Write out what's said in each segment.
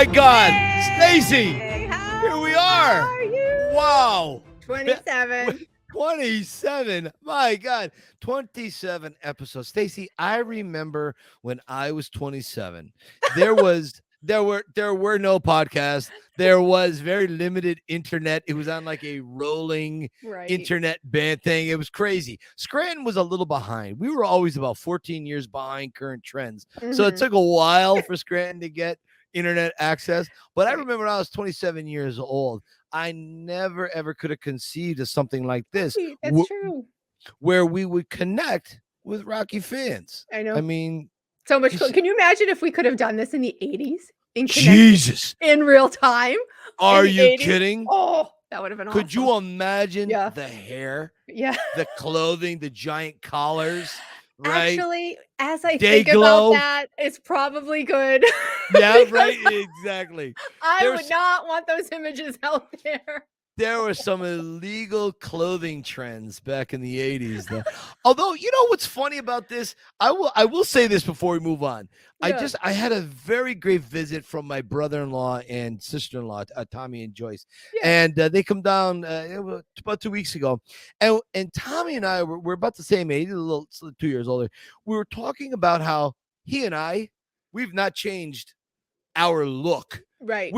my God, Stacy, Hey, here we how are. are you? Wow. 27. 27. My God, 27 episodes. Stacy, I remember when I was 27. There were no podcasts. There was very limited internet. It was on like a rolling Right. internet band thing. It was crazy. Scranton was a little behind. We were always about 14 years behind current trends. So it Mhm. took a while for Scranton to get internet access. But I Right. remember when I was 27 years old, I never ever could have conceived of something like this Right, that's true. where we would connect with Rocky fans. I I know. mean, So much you cool. see, Can you imagine if we could have done this in the 80s and connected Jesus, in real time in are the you 80s? kidding? Oh, that would have been Could awesome. you imagine Yeah. the hair, Yeah. the clothing, the giant collars, right? Actually, as I Day think about glow. that, it's probably good Yeah, because right. Exactly. I would There's not want those images out there. there were some illegal clothing trends back in the 80s that, although you know what's funny about this, I will say this before we move on. Yeah. I had a very great visit from my brother-in-law and sister-in-law, Tommy and Joyce, Yeah. and they come down it was about 2 weeks ago, and Tommy and I we're about the same age, a little 2 years older. We were talking about how he and we've not changed our look. Right.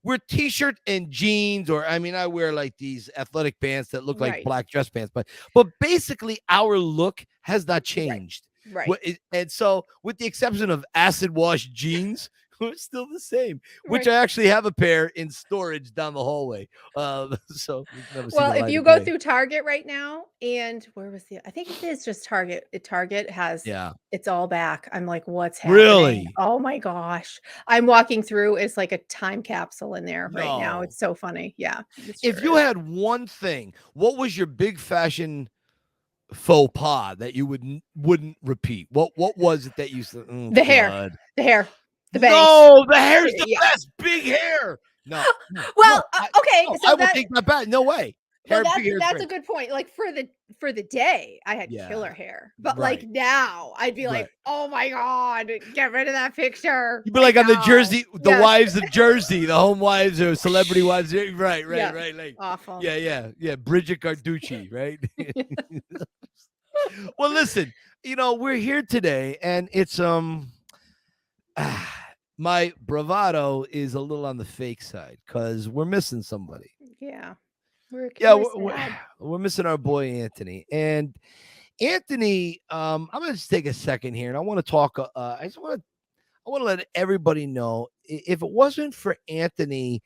We're t-shirt and jeans, or I mean, I wear like these athletic pants that look like Right. black dress pants, but basically our look has not Right. changed. Right. And so, with the exception of acid wash jeans, we're still the same. Which Right. I actually have a pair in storage down the hallway. So we've never seen Well, the if light you of go day. through Target right now, and where was the I think it is just Target. Target has Yeah, it's all back. I'm like, what's happening? really? Oh my gosh. I'm walking through, it's like a time capsule in there right now. No. It's so funny. Yeah, it If sure you is. had one thing, what was your big fashion faux pas that you wouldn't repeat? What was it that you said, "Oh The hair. God"? The hair. The bangs. No, the hair's the Yeah. best. Big hair. No, no, no. Well, okay, No, I so will that take that back. No way. well, Big hair is that's a great. good point. Like for the day, I had Yeah, killer hair. But like right, now, I'd be right. like, "Oh my god, get rid of that picture You'd be right like on the now." Jersey, the Yes. wives of Jersey, the home wives or celebrity Whoosh. wives. Right, right, Yeah. right. Like, Awful. yeah. Bridget Carducci, right? Yeah. Well, listen, we're here today, and it's my bravado is a little on the fake side because we're missing somebody. Yeah. We're Yeah, we're we're, sad. we're missing our boy Anthony. And Anthony, I'm gonna just take a second here, and I want to talk. I want to let everybody know if it wasn't for Anthony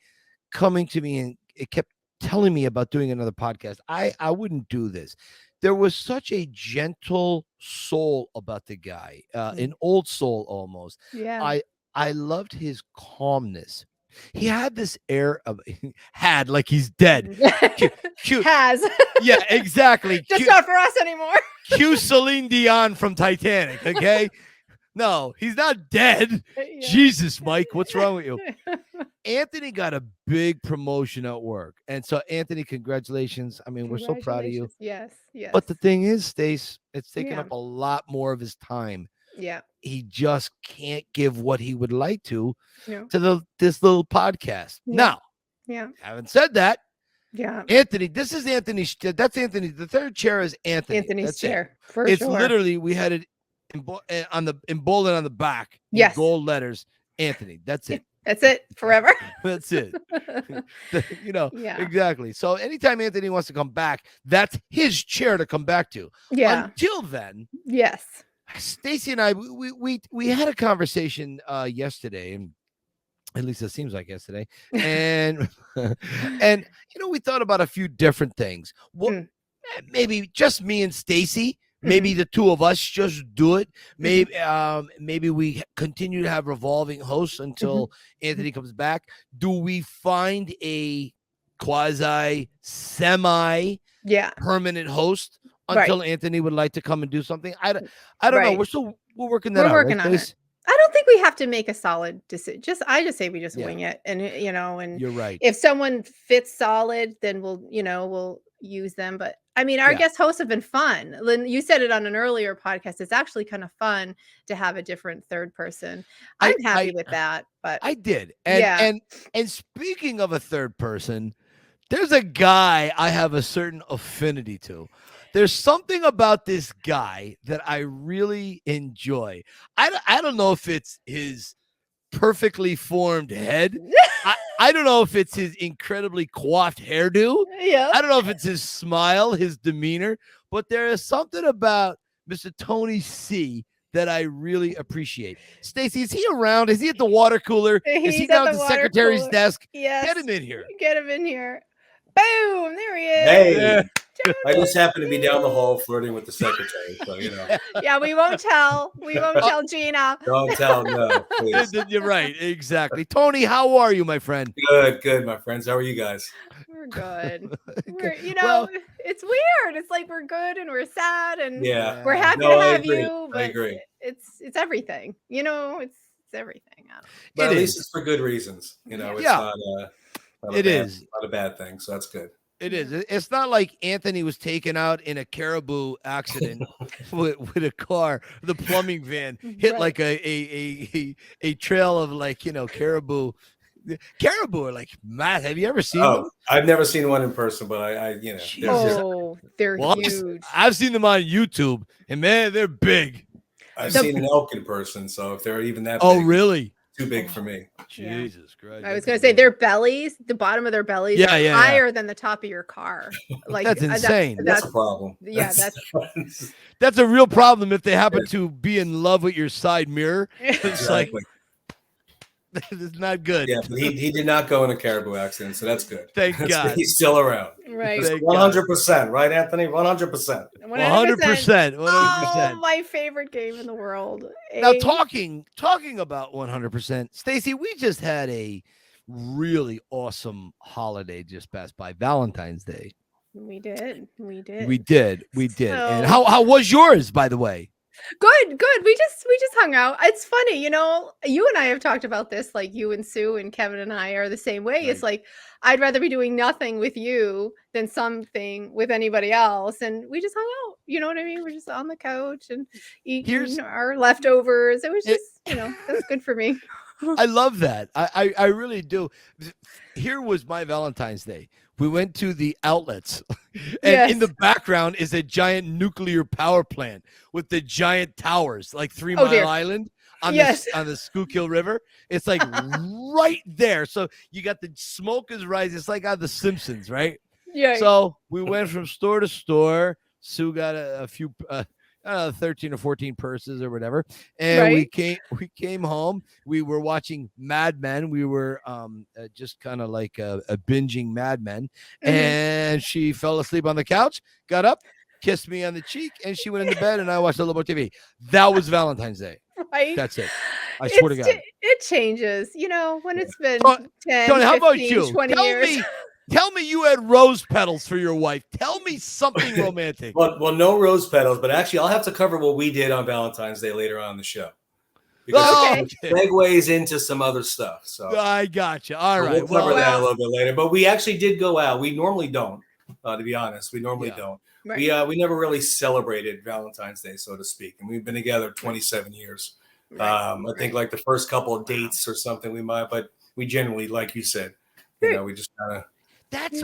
coming to me and it kept telling me about doing another podcast, I wouldn't do this. There was such a gentle soul about the guy, an Mm. old soul almost. Yeah. I loved his calmness. He had this air of had like he's dead. Cute, cute. Has. Yeah, exactly. Just not for us anymore. Cue Celine Dion from Titanic. Okay, no, he's not dead. Yeah. Jesus, Mike, what's wrong with you? Anthony got a big promotion at work. And so, Anthony, congratulations. I mean, we're so proud of you. Congratulations. Yes. Yes. But the thing is, Stace, it's taken Yeah. up a lot more of his time. Yeah. He just can't give what he would like to No. this little podcast. Yeah. Now, Yeah. having said that, Yeah. Anthony, this is Anthony's. That's Anthony. The third chair is Anthony. Anthony's That's chair. it. For It's sure. literally, we had it emboldened on the back in Yes. gold letters. Anthony. That's it. That's it. Forever. That's it. Yeah. Exactly. So anytime Anthony wants to come back, that's his chair to come back to. Yeah. Until then, Yes. Stacy and I we had a conversation yesterday, and at least it seems like yesterday, and and we thought about a few different things. What maybe just me and Stacy. Maybe the two of us just do it. Maybe we continue to have revolving hosts until Anthony comes back. Do we find a quasi semi permanent host until Anthony would like to come and do something? I don't know. We're working that out. We're working on it. I don't think we have to make a solid decision. I just say we just wing it, and and you're right. if someone fits solid, then we'll use them. But I mean, our Yeah. guest hosts have been fun. Lynn, you said it on an earlier podcast. It's actually kind of fun to have a different third person. I I'm happy I with that, but I did. And yeah. and and speaking of a third person, there's a guy I have a certain affinity to. There's something about this guy that I really enjoy. I don't know if it's his perfectly formed head. I don't know if it's his incredibly coiffed hairdo. Yep. I don't know if it's his smile, his demeanor, but there is something about Mr. Tony C that I really appreciate. Stacy, is he around? Is he at the water cooler? Is he He's at down at the the water secretary's cooler. desk? Yes. Get him in here. Get him in here. Boom. There he is. Hey, Yeah. I just happen to be down the hall flirting with the secretary, so Yeah, we won't tell. We won't tell Gina. Don't tell, no, please. You're right. Exactly. Tony, how are you, my friend? Good, my friends. How are you guys? We're good. We're, Well, it's weird. It's like we're good and we're sad and Yeah. we're happy No, to I have agree. you. I But agree. it's everything. It's everything. I don't know. But It at least is. it's for good reasons. It's Yeah. It is. not a bad thing, so that's good. It is. It's not like Anthony was taken out in a caribou accident with a car. The plumbing van hit Right. like a trail of caribou. Caribou are like mad. Have you ever seen them? Oh, I've never seen one in person, but I they're Jesus. just, Oh, they're Well, huge. I've seen them on YouTube, and man, they're big. I've The- seen an elk in person, so if they're even that Oh, big, really? too big for me. Yeah. Jesus Christ! I was going to say their bellies, the bottom of their bellies Yeah, are yeah, yeah. higher than the top of your car. Like That's insane. That's a problem. Yeah, That's a real problem if they happen to be in love with your side mirror. It's exactly. like it's not good. Yeah, but he did not go in a caribou accident, so that's good. Thank That's God. good. He's still around. right. Thank 100%, right, Anthony? 100%. 100%. 100%. Oh, my favorite game in the world. Now talking about 100%, Stacy, we just had a really awesome holiday just passed by, Valentine's Day. We did. We did. And So- how was yours, by the way? Good. We just hung out. It's funny, you and I have talked about this, like you and Sue and Kevin and I are the same way. It's like I'd rather be doing nothing with you than something with anybody else. And we just hung out. You know what I mean? We're just on the couch and eating our leftovers. It was just, it was good for me. I love that. I really do. Here was my Valentine's Day. We went to the outlets, and in the background is a giant nuclear power plant with the giant towers, like 3 Mile Island on the Schuylkill River. It's like right there. So you got the smoke is rising. It's like on The Simpsons, right? Yeah. So we went from store to store. Sue got a few 13 or 14 purses or whatever, and we came home. We were watching Mad Men. We were just kind of like binging Mad Men, and she fell asleep on the couch, got up, kissed me on the cheek, and she went into bed, and I watched a little more TV. That was Valentine's Day. Right. That's it. I swear to God. It changes, when it's been 10, Tony, how about 15, you? 20 years. Tell me you had rose petals for your wife. Tell me something romantic. Well, no rose petals, but actually, I'll have to cover what we did on Valentine's Day later on in the show. Because it segues into some other stuff. So I got you. All right. We'll cover that a little bit later. But we actually did go out. We normally don't, to be honest. We normally don't. Right. We never really celebrated Valentine's Day, so to speak. And we've been together 27 years. I think like the first couple of dates or something we might, but we generally, like you said, we just kind of. That's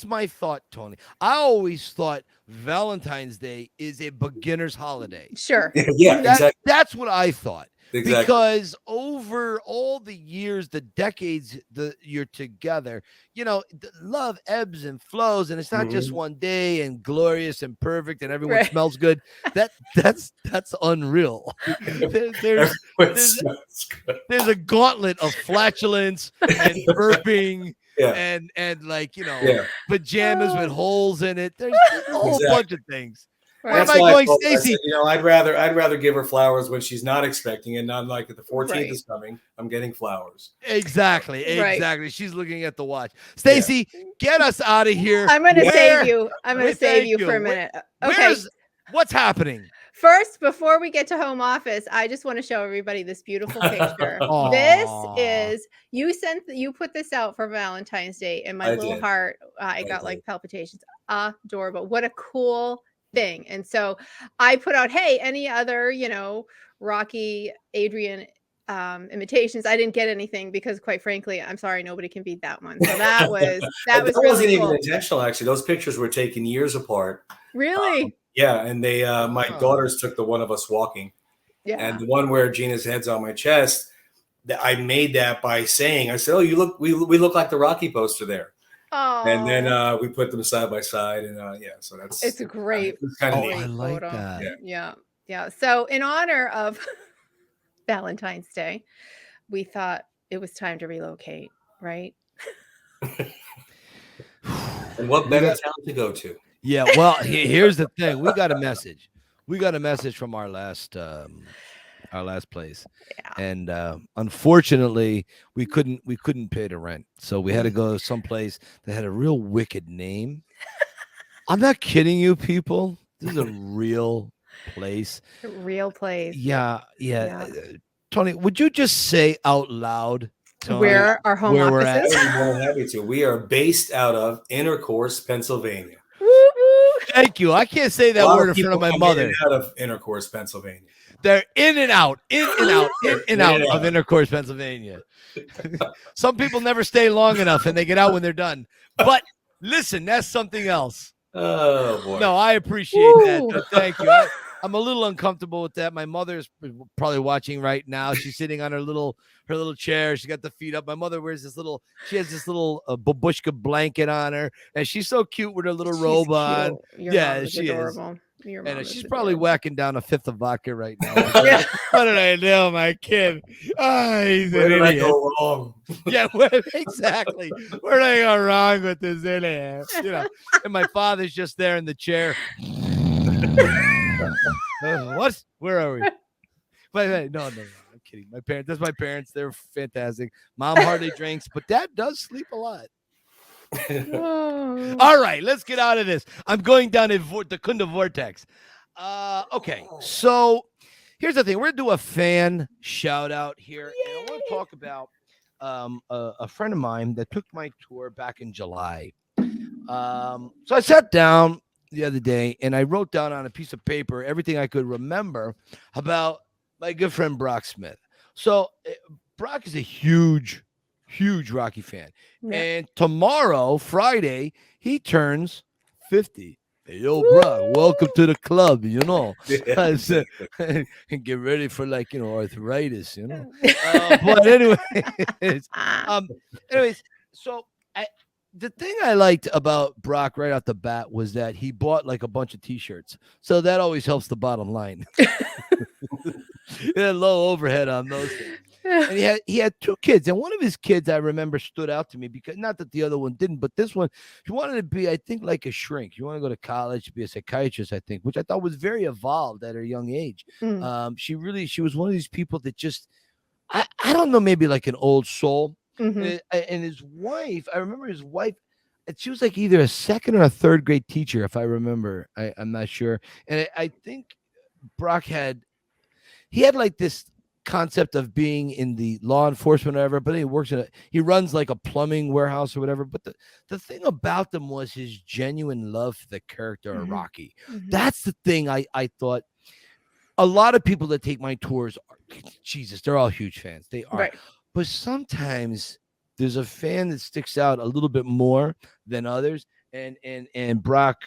my thought, Tony. I always thought Valentine's Day is a beginner's holiday. Sure. Exactly. That's what I thought. Exactly. Because over all the years, the decades that you're together, love ebbs and flows, and it's not just one day and glorious and perfect and everyone smells good. That's unreal. There's a gauntlet of flatulence and burping. And pajamas with holes in it. There's a whole bunch of things. Right. Where am I going, Stacy? I'd rather give her flowers when she's not expecting it, not like if the 14th is coming. I'm getting flowers. Exactly. She's looking at the watch. Stacy, get us out of here. I'm going to save you. I'm going to save you for a minute. Okay. What's happening? First, before we get to home office, I just want to show everybody this beautiful picture. This is you put this out for Valentine's Day, and my little heart, I got like palpitations. Adorable! What a cool thing! And so I put out, hey, any other Rocky Adrian imitations? I didn't get anything because, quite frankly, I'm sorry, nobody can beat that one. So that was wasn't really even cool. intentional. Actually, those pictures were taken years apart. Really? Yeah, and they my daughters took the one of us walking. Yeah. And the one where Gina's head's on my chest, I made that by saying, I said, "Oh, we look like the Rocky poster there." Oh. And then we put them side by side, and so it's a great. kind of neat. I like photo. that. Yeah. So in honor of Valentine's Day, we thought it was time to relocate, right? And what better town to go to? Yeah, well, here's the thing. We got a message. We got a message from our last place, and unfortunately, we couldn't pay the rent, so we had to go someplace that had a real wicked name. I'm not kidding you, people. This is a real place. A real place. Yeah. Tony, would you just say out loud, Tony, where our home office is? I'm more happy to. We are based out of Intercourse, Pennsylvania. Thank you. I can't say that word in front of my mother. Out of Intercourse, Pennsylvania. They're in and out of Intercourse, Pennsylvania. Some people never stay long enough and they get out when they're done. But listen, that's something else. Oh, boy. No, I appreciate that. Thank you. I'm a little uncomfortable with that. My mother's probably watching right now. She's sitting on her little chair. She got the feet up. My mother wears she has this little babushka blanket on her, and she's so cute with her little robe on. She adorable. Is. She's probably whacking down a fifth of vodka right now. Like, what did I do, my kid? He's an idiot. Where did I go wrong? Yeah, exactly. Where did I go wrong with this idiot? And my father's just there in the chair. What? Where are we? Wait, no, I'm kidding. That's my parents. They're fantastic. Mom hardly drinks, but Dad does sleep a lot. All right, let's get out of this. I'm going down the Kunda vortex. Okay, so here's the thing. We're gonna do a fan shout out here, and I want to talk about a friend of mine that took my tour back in July. So I sat down the other day and I wrote down on a piece of paper everything I could remember about my good friend Brock Smith. So Brock is a huge Rocky fan. Yeah. And tomorrow, Friday, he turns 50. Hey, yo, Brock, welcome to the club, I said, and get ready for arthritis, But anyways, so the thing I liked about Brock right off the bat was that he bought like a bunch of T-shirts. So that always helps the bottom line. He had low overhead on those things. And he had two kids. And one of his kids I remember stood out to me because not that the other one didn't, but this one, he wanted to be, I think, like a shrink. You want to go to college, be a psychiatrist, I think, which I thought was very evolved at her young age. She was one of these people that just, I don't know, maybe like an old soul. Mm-hmm. And his wife, I remember his wife, she was like either a second or a third grade teacher, if I remember. I'm not sure. And I think Brock had like this concept of being in the law enforcement or whatever, but he runs like a plumbing warehouse or whatever. But the thing about them was his genuine love for the character of Rocky. Mm-hmm. That's the thing I thought. A lot of people that take my tours, they're all huge fans. They are. Right. But sometimes there's a fan that sticks out a little bit more than others, and Brock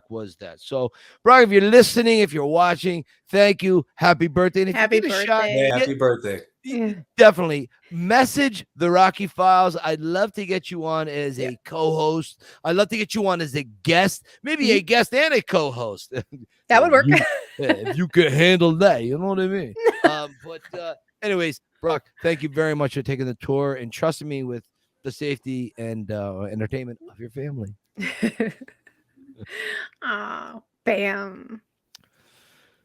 was that. So, Brock, if you're listening, if you're watching, thank you. Happy birthday! And if happy you get birthday! A shot, happy birthday! Definitely message the Rocky Files. I'd love to get you on as a co-host. I'd love to get you on as a guest, maybe a guest and a co-host. That would work. If you could handle that, you know what I mean. Anyways, Brock, thank you very much for taking the tour and trusting me with the safety and entertainment of your family. Oh, bam.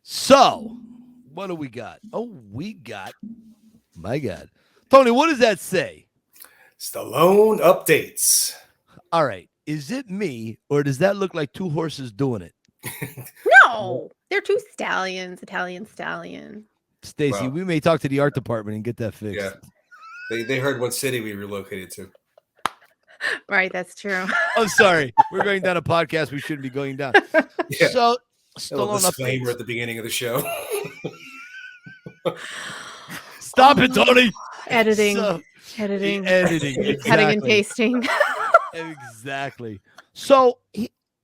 So, what do we got? My God. Tony, what does that say? Stallone updates. All right. Is it me or does that look like two horses doing it? No, they're two stallions, Italian stallion. Stacy, Wow. we may talk to the art department and get that fixed. Yeah. They heard what city we relocated to. Right, that's true. I'm sorry. We're going down a podcast we shouldn't be going down. Yeah. So, A little Stallone disclaimer updates. at the beginning of the show. Stop it, Tony. Editing. So, editing. editing. Cutting and Exactly. pasting. Exactly. So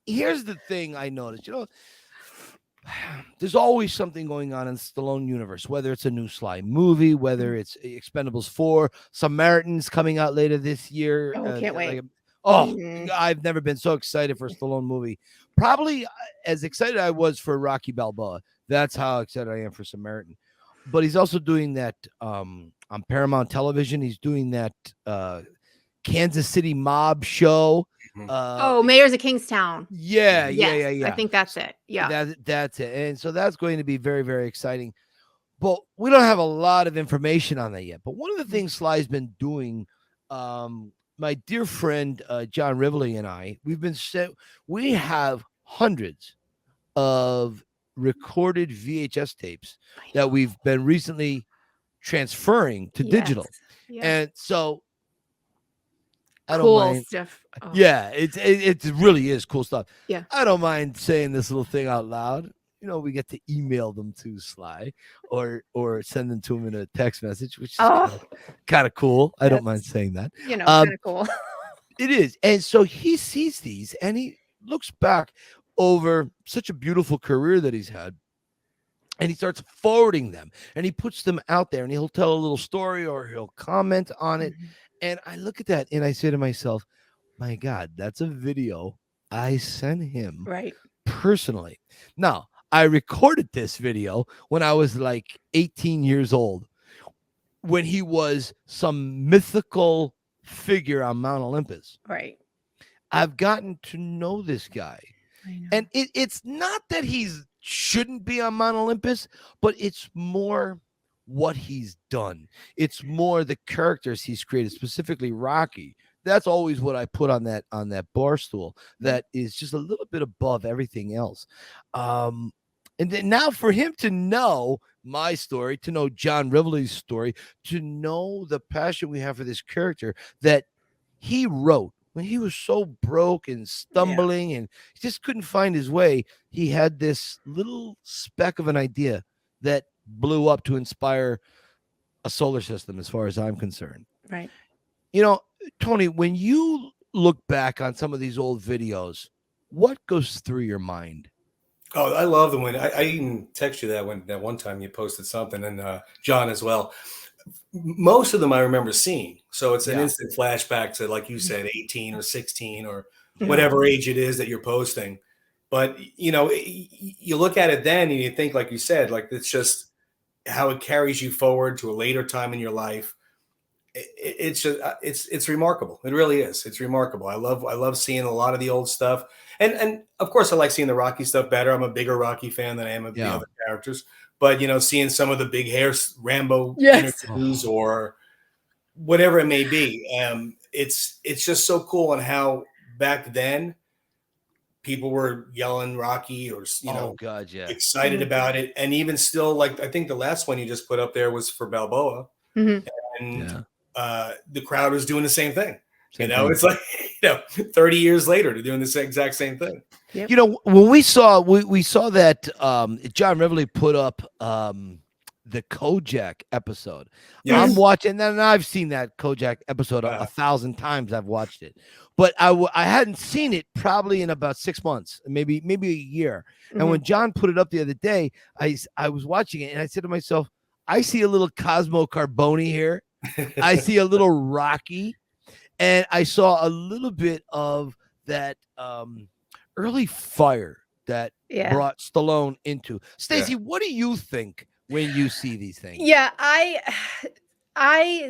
here's the thing I noticed. There's always something going on in the Stallone universe, whether it's a new Sly movie, whether it's Expendables 4, Samaritans coming out later this year. Oh, can't wait. I've never been so excited for a Stallone movie. Probably as excited I was for Rocky Balboa. That's how excited I am for Samaritan. But he's also doing that on Paramount Television. He's doing that Kansas City mob show. Mayors of Kingstown. Yeah. I think that's it. Yeah. That's it. And so that's going to be very, very exciting. But we don't have a lot of information on that yet. But one of the things Sly's been doing, my dear friend John Rivoli and I, we have hundreds of recorded VHS tapes that we've been recently transferring to digital. Yeah. And so I don't mind stuff. Oh. Yeah, it really is cool stuff. Yeah. I don't mind saying this little thing out loud. We get to email them to Sly or send them to him in a text message, which is kind of cool. I don't mind saying that. Kind of cool. It is. And so he sees these and he looks back over such a beautiful career that he's had. And he starts forwarding them and he puts them out there and he'll tell a little story or he'll comment on it. Mm-hmm. And I look at that and I say to myself, my God, that's a video I sent him personally. Now, I recorded this video when I was like 18 years old, when he was some mythical figure on Mount Olympus. Right. I've gotten to know this guy. I know. And it's not that he's shouldn't be on Mount Olympus, but it's more what he's done. It's more the characters he's created, specifically Rocky. That's always what I put on that bar stool. That is just a little bit above everything else. And then now for him to know my story, to know John Rivoli's story, to know the passion we have for this character that he wrote when he was so broke and stumbling and he just couldn't find his way. He had this little speck of an idea that blew up to inspire a solar system, as far as I'm concerned. Right. Tony, when you look back on some of these old videos, what goes through your mind? Oh, I love them. When I even text you that one time you posted something, and John as well. Most of them I remember seeing. So it's an instant flashback to, like you said, 18 or 16 or whatever age it is that you're posting. But, you look at it then and you think, like you said, like it's just how it carries you forward to a later time in your life. It's just, it's remarkable. It really is. It's remarkable. I love seeing a lot of the old stuff. And of course I like seeing the Rocky stuff better. I'm a bigger Rocky fan than I am of the other characters, but seeing some of the big hair Rambo interviews or whatever it may be. It's just so cool on how back then people were yelling Rocky or, excited about it. And even still, like, I think the last one you just put up there was for Balboa. Mm-hmm. And the crowd was doing the same thing. It's like, 30 years later, they're doing the exact same thing. Yep. When we saw that John Rivoli put up the Kojak episode. Yes. I'm watching, and I've seen that Kojak episode 1,000 times. I've watched it, but I hadn't seen it probably in about 6 months, maybe a year. Mm-hmm. And when John put it up the other day, I was watching it, and I said to myself, I see a little Cosmo Carbone here. I see a little Rocky, and I saw a little bit of that early fire that brought Stallone into. Stacy, what do you think when you see these things? Yeah,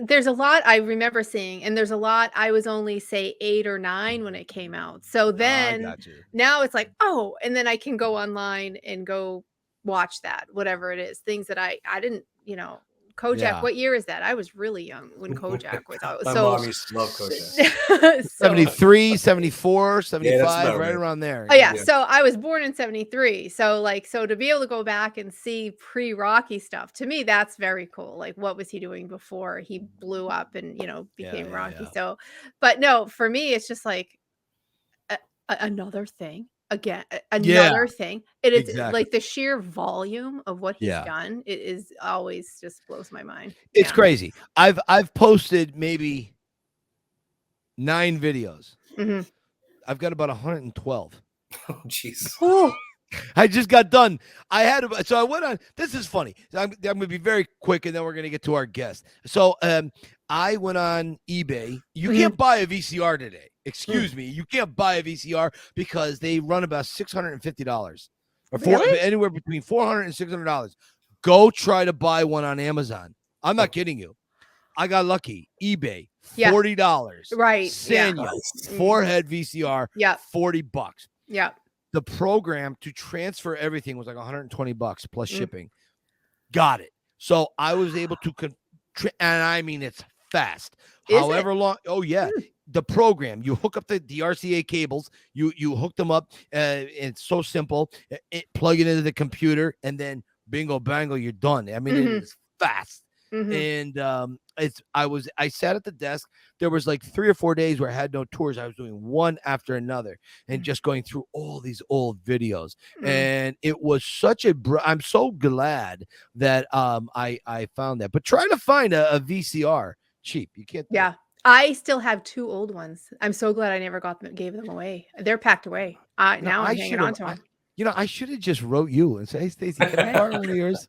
there's a lot I remember seeing, and there's a lot I was only, say, 8 or 9 when it came out. So then now it's like, and then I can go online and go watch that, whatever it is, things that I didn't, Kojak. Yeah. What year is that? I was really young when Kojak was out. My So mom used to love Kojak. 73, 74, 75, about right right. around there. Oh yeah. Yeah. So I was born in 73. So to be able to go back and see pre-Rocky stuff, to me, that's very cool. Like, what was he doing before he blew up and, became Rocky? Yeah. So, but no, for me, it's just like another thing. Again, another thing. It is exactly. like the sheer volume of what he's Yeah. done. It is always just blows my mind. It's Yeah. crazy. I've posted maybe 9 videos. Mhm. I've got about 112. Oh, jeez. Oh, I just got done. So I went on. This is funny. I'm going to be very quick, and then we're going to get to our guest. So I went on eBay. You can't buy a VCR today. Excuse me. You can't buy a VCR because they run about $650 or Really? anywhere between $400 and $600. Go try to buy one on Amazon. I'm not kidding you. I got lucky. eBay, $40. Right. Sanyo, Nice. 4-head VCR, Yeah. $40. Yeah. The program to transfer everything was like $120 plus shipping. Got it. So I was able to, and I mean, it's fast. Is However long. Oh yeah. The program, you hook up the RCA cables, you hook them up. It's so simple. Plug it into the computer, and then bingo bango, you're done. I mean, it is fast. And I sat at the desk. There was like 3 or 4 days where I had no tours. I was doing one after another and just going through all these old videos. And it was such I'm so glad that I found that. But try to find a VCR cheap. You can't. Yeah. I still have 2 old ones. I'm so glad I never gave them away. They're packed away. Now I'm hanging on to them. I should have just wrote you and say, "Hey, Stacy, can I borrow one of yours?"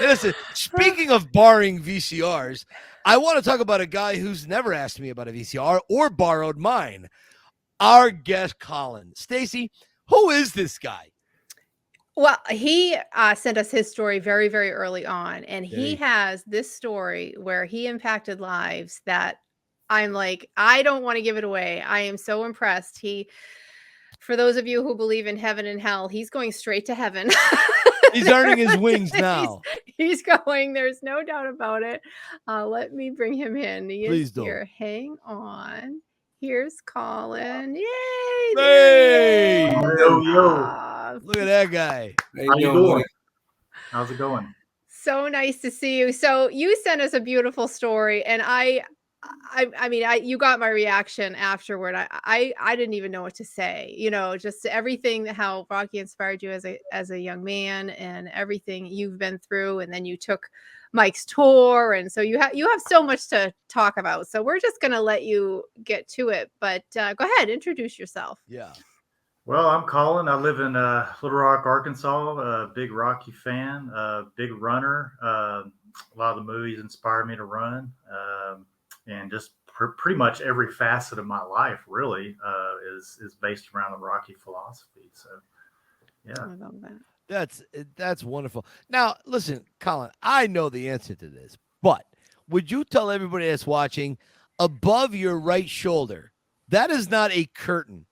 Listen, speaking of borrowing VCRs, I want to talk about a guy who's never asked me about a VCR or borrowed mine. Our guest, Colin. Stacy, who is this guy? Well, he sent us his story very, very early on, and he has this story where he impacted lives that I'm like, I don't want to give it away. I am so impressed. For those of you who believe in heaven and hell, he's going straight to heaven. He's earning his wings now. He's going. There's no doubt about it. Let me bring him in. Please do. Here. Hang on. Here's Colin. Yay! Hey! Yo. Look at that guy. How you doing? How's it going? So nice to see you. So you sent us a beautiful story, and I mean, you got my reaction afterward. I didn't even know what to say. Just everything how Rocky inspired you as a young man, and everything you've been through, and then you took Mike's tour, and so you have so much to talk about. So we're just gonna let you get to it. But go ahead, introduce yourself. Yeah. Well, I'm Colin. I live in Little Rock, Arkansas. A big Rocky fan, big runner. A lot of the movies inspired me to run. And just pretty much every facet of my life really is based around the Rocky philosophy. So, yeah. I love that. That's wonderful. Now, listen, Colin, I know the answer to this, but would you tell everybody that's watching, above your right shoulder, that is not a curtain.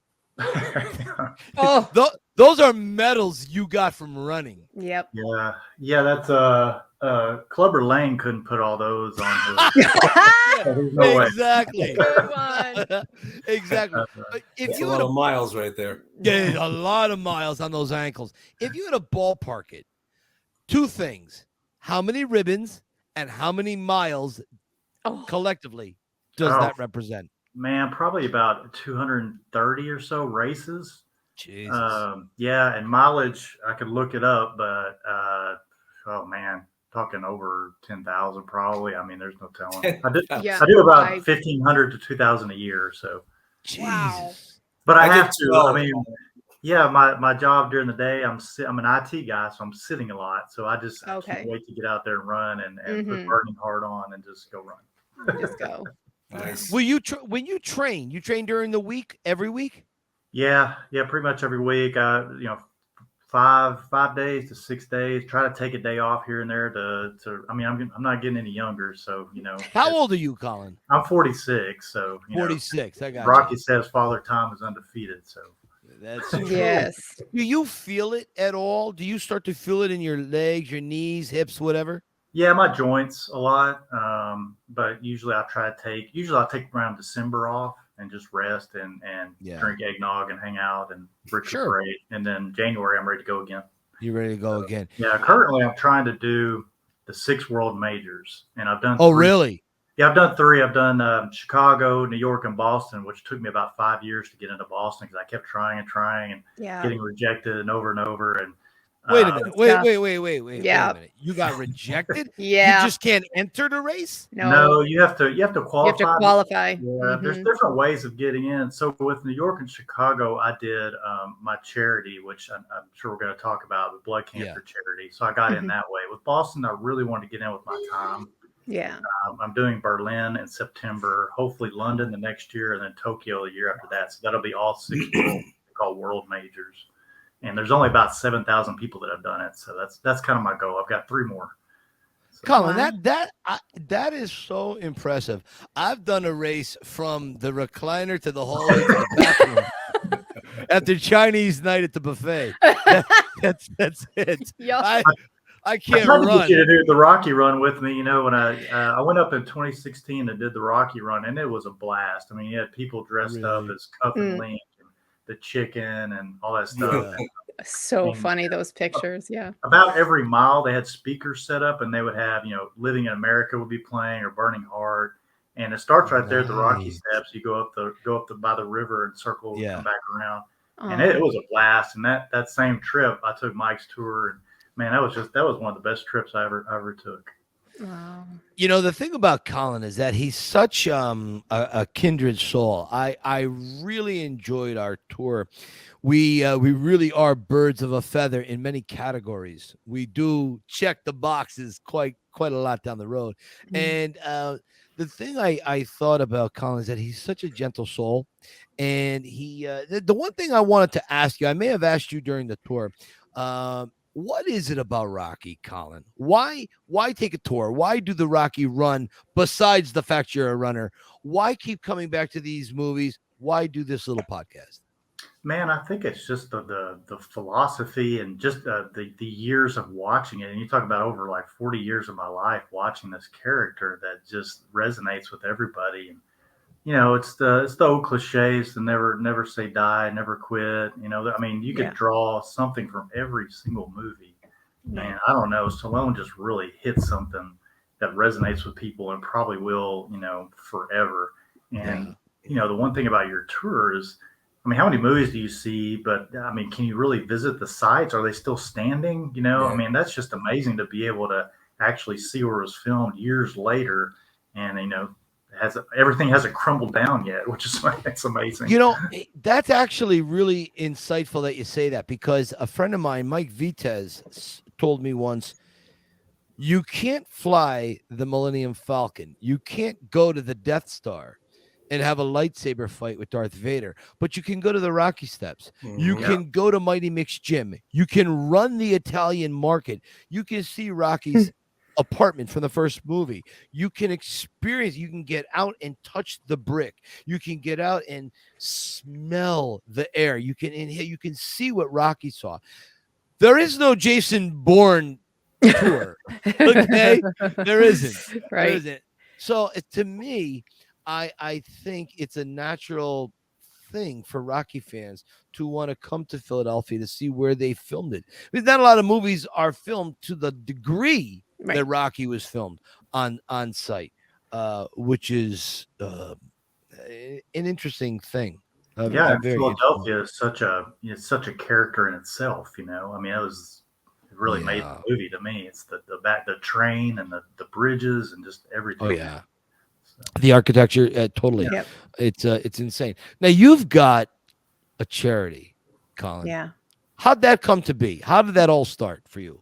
Oh, those are medals you got from running. Yep. Yeah. That's Clubber Lang couldn't put all those on. No Exactly. Good one. Exactly. If That's you a had lot of miles right there. Yeah, a lot of miles on those ankles. If you had to ballpark it, 2 things: how many ribbons and how many miles collectively does that represent? Man, probably about 230 or so races. Jesus. Yeah, and mileage, I could look it up, but talking over 10,000 probably. I mean, there's no telling. I do about 1,500 to 2,000 a year. So, Wow. But I have to. I mean, yeah, my job during the day, I'm an IT guy, so I'm sitting a lot. So I can't wait to get out there and run and put burning hard on and just go run. Just go. Nice. When you train during the week, every week? Yeah, pretty much every week. 5 days to 6 days. Try to take a day off here and there to. I mean, I'm not getting any younger, so How old are you, Colin? I'm 46, so 46. I got Rocky says Father Time is undefeated, so That's true. Yes. Do you feel it at all? Do you start to feel it in your legs, your knees, hips, whatever? Yeah, my joints a lot. But usually I'll take around December off and just rest and Yeah. drink eggnog and hang out and Sure. recuperate. And then January I'm ready to go again. You ready to go again? Yeah, currently I'm trying to do the 6 world majors, and I've done. Oh, 3. really? Yeah, I've done 3. I've done Chicago, New York, and Boston, which took me about 5 years to get into Boston because I kept trying and Yeah. getting rejected and over. And Wait a minute. It's Wait tough. a Yeah. minute. You got rejected? Yeah. You just can't enter the race? No, you have to You have qualify. to qualify. Yeah, there's different ways of getting in. So with New York and Chicago, I did my charity, which I'm sure we're going to talk about, the blood cancer charity. So I got in that way. With Boston, I really wanted to get in with my time. Yeah. I'm doing Berlin in September, hopefully London the next year, and then Tokyo the year after that. So that'll be all 6 called world majors. And there's only about 7,000 people that have done it. So that's kind of my goal. I've got 3 more. So. Colin, that is so impressive. I've done a race from the recliner to the hallway to the bathroom after Chinese night at the buffet. That's it. Yeah. I can't I tried to run. get you to do the Rocky Run with me. When I went up in 2016 and did the Rocky Run, and it was a blast. I mean, you had people dressed up as Cuff and Link, and the chicken, and all that stuff. Yeah. So funny, those pictures. Yeah. About every mile, they had speakers set up, and they would have, Living in America would be playing, or Burning Heart. And it starts right there at the Rocky Steps. You go up by the river and circle, and come back around. And it was a blast. And that same trip, I took Mike's tour, and man, that was one of the best trips I ever took. Wow. The thing about Colin is that he's such a kindred soul. I really enjoyed our tour. We really are birds of a feather in many categories. We do check the boxes quite a lot down the road. And the thing I thought about Colin is that he's such a gentle soul. And he the one thing I wanted to ask you, I may have asked you during the tour, what is it about Rocky, Colin? Why take a tour? Why do the Rocky Run besides the fact you're a runner? Why keep coming back to these movies? Why do this little podcast? Man, I think it's just the philosophy and just the years of watching it. And you talk about over like 40 years of my life watching this character that just resonates with everybody. And it's the old cliches, the never say die, never quit. I mean, you could draw something from every single movie. And I don't know, Stallone just really hit something that resonates with people and probably will, forever. And the one thing about your tour is, I mean, how many movies do you see? But I mean, can you really visit the sites? Are they still standing? I mean, that's just amazing to be able to actually see where it was filmed years later. And, everything hasn't crumbled down yet, which is it's amazing. That's actually really insightful that you say that, because a friend of mine, Mike Vitez, told me once, you can't fly the Millennium Falcon. You can't go to the Death Star and have a lightsaber fight with Darth Vader, but you can go to the Rocky Steps. You can go to Mighty Mix Gym. You can run the Italian market. You can see Rocky's apartment from the first movie. You can get out and touch the brick. You can get out and smell the air. You can inhale. You can see what Rocky saw. There is no Jason Bourne tour. Okay? There isn't. Right. There isn't. So to me, I think it's a natural thing for Rocky fans to want to come to Philadelphia to see where they filmed it. Because not a lot of movies are filmed to the degree that Rocky was filmed on site, which is an interesting thing. Philadelphia is such a character in itself. I mean, it really made the movie to me. It's the train and the bridges and just everything. Oh yeah. The architecture, totally. Yep. It's insane. Now you've got a charity, Colin. Yeah. How'd that come to be? How did that all start for you?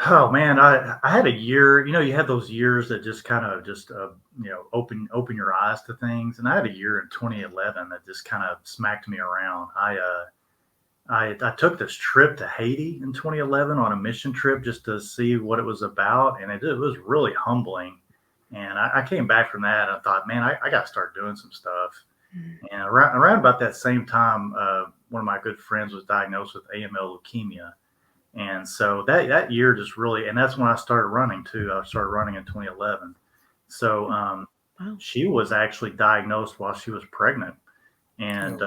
Oh man, I had a year. You had those years that just kind of open your eyes to things. And I had a year in 2011 that just kind of smacked me around. I took this trip to Haiti in 2011 on a mission trip just to see what it was about, and it was really humbling. And I came back from that and I thought, man, I got to start doing some stuff. And around about that same time, one of my good friends was diagnosed with AML leukemia. And so that year just really, and that's when I started running too. I started running in 2011. So she was actually diagnosed while she was pregnant, and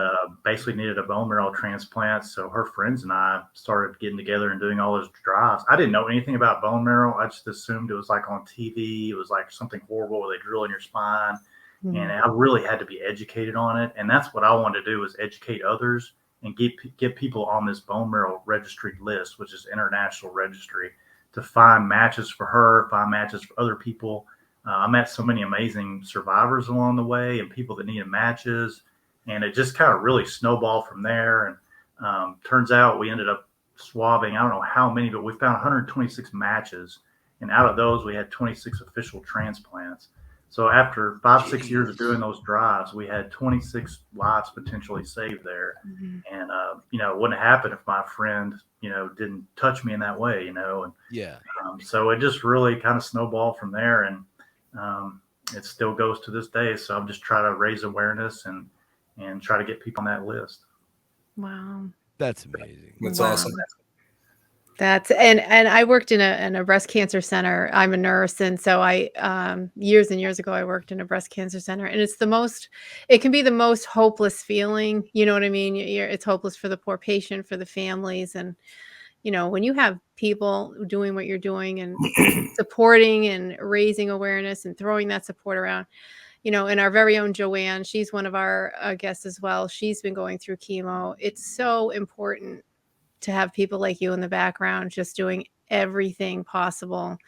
basically needed a bone marrow transplant. So her friends and I started getting together and doing all those drives. I didn't know anything about bone marrow. I just assumed it was like on TV. It was like something horrible where they drill in your spine. Mm-hmm. And I really had to be educated on it. And that's what I wanted to do, was educate others and get people on this bone marrow registry list, which is international registry, to find matches for her, find matches for other people. I met so many amazing survivors along the way and people that needed matches. And it just kind of really snowballed from there. And turns out we ended up swabbing, I don't know how many, but we found 126 matches. And out of those, we had 26 official transplants. So after 5-6 years of doing those drives, we had 26 lives potentially saved there. Mm-hmm. And, it wouldn't have happened if my friend, didn't touch me in that way, And so it just really kind of snowballed from there. And it still goes to this day. So I'm just trying to raise awareness and try to get people on that list. Wow. That's amazing. That's awesome. That's and I worked in a breast cancer center. I'm a nurse, and so I years and years ago I worked in a breast cancer center, and it can be the most hopeless feeling. You know what I mean? It's hopeless for the poor patient, for the families, and when you have people doing what you're doing and supporting and raising awareness and throwing that support around. And our very own Joanne, she's one of our guests as well. She's been going through chemo. It's so important to have people like you in the background, just doing everything possible.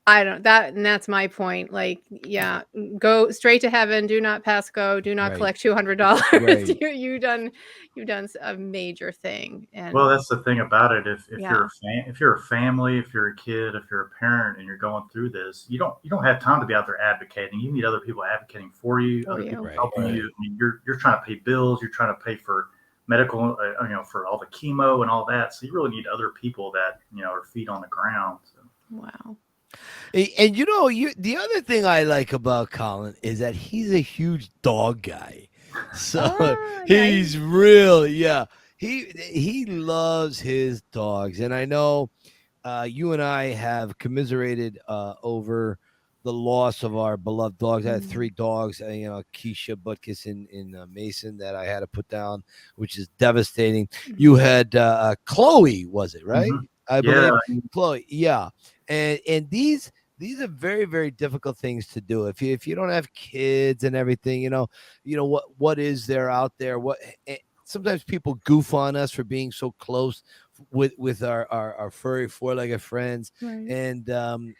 And that's my point. Like, yeah, go straight to heaven. Do not pass go. Do not collect $200. Right. You've done a major thing. And well, that's the thing about it. If you're a family, if you're a kid, if you're a parent, and you're going through this, you don't have time to be out there advocating. You need other people advocating for you, other people helping you. I mean, you're trying to pay bills. You're trying to pay for medical, for all the chemo and all that. So you really need other people that are feet on the ground. So. Wow. And the other thing I like about Colin is that he's a huge dog guy. So he's real. Yeah. He loves his dogs. And I know you and I have commiserated over the loss of our beloved dogs. I had 3 dogs, Keisha, Butkus, and Mason, that I had to put down, which is devastating. You had Chloe, was it, right? Mm-hmm. I believe Chloe. Yeah. And these are very, very difficult things to do. If you don't have kids and everything, what is there out there? Sometimes people goof on us for being so close with our furry 4-legged friends. Right. And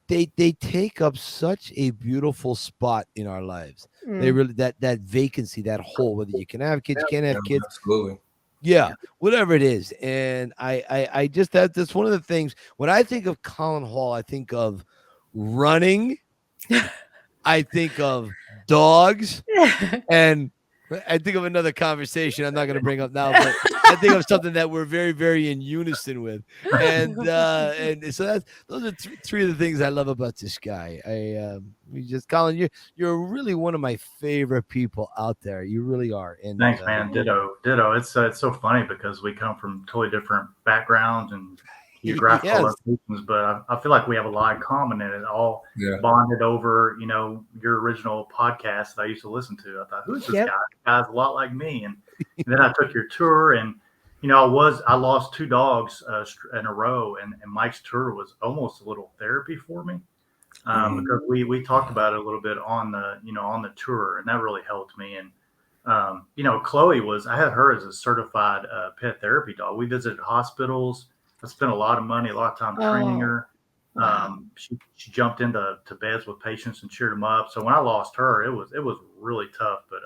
they take up such a beautiful spot in our lives. They really that vacancy, that hole, whether you can have kids, you can't have kids. Absolutely. Yeah, whatever it is. And I just, that's one of the things. When I think of Colin Hall, I think of running. I think of dogs. And I think of another conversation I'm not going to bring up now, but I think of something that we're very, very in unison with. And so those are 3 of the things I love about this guy. Colin, you're really one of my favorite people out there. You really are. And thanks, man. Ditto. It's so funny because we come from totally different backgrounds and geographical locations, but I feel like we have a lot in common, and it all bonded over, your original podcast that I used to listen to. I thought, who's this guy? This guy's a lot like me. And then I took your tour, and I lost 2 dogs in a row, and Mike's tour was almost a little therapy for me. Because we talked about it a little bit on the tour, and that really helped me. And Chloe I had her as a certified pet therapy dog. We visited hospitals. I spent a lot of money, a lot of time training her. Wow. She jumped into beds with patients and cheered them up. So when I lost her, it was really tough. But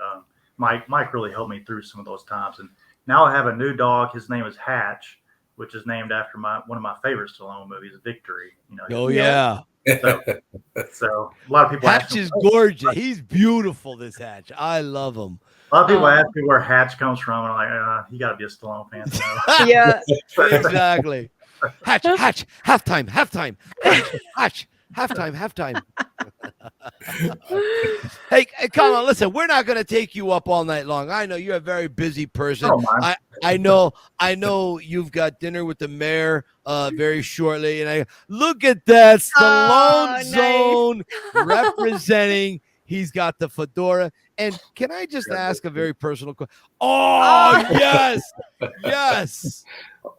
Mike really helped me through some of those times. And now I have a new dog. His name is Hatch, which is named after one of my favorite Stallone movies, Victory. Yeah. So a lot of people. Hatch is gorgeous. He's beautiful. This Hatch, I love him. A lot of people ask me where Hatch comes from, and I'm like, you got to be a Stallone fan. Yeah, exactly. Hatch, halftime, Hatch, halftime. Hey, Colin, listen, we're not going to take you up all night long. I know you're a very busy person. Oh, my. I know you've got dinner with the mayor very shortly. And look at that Stallone Zone representing. He's got the fedora. And can I just ask a very personal question? Oh, yes. Yes.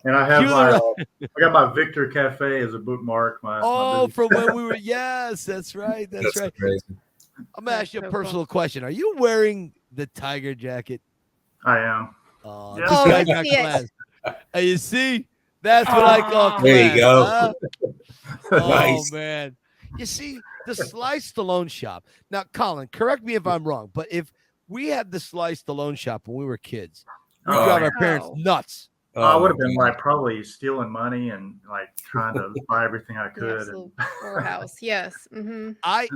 And I have I got my Victor Cafe as a bookmark. My from when we were, yes, that's right. That's right. Crazy. I'm going to ask you a personal question. Are you wearing the tiger jacket? I am. Oh, Yeah. this guy got class. You see? That's what I call class. There you go. Huh? Nice. Oh, man. You see, the Sly Stallone shop. Now, Colin, correct me if I'm wrong, but if we had the Sly Stallone shop when we were kids, we drive our parents nuts. I would have been like probably stealing money and like trying to buy everything I could. Whorehouse, yes. Mm-hmm. I'll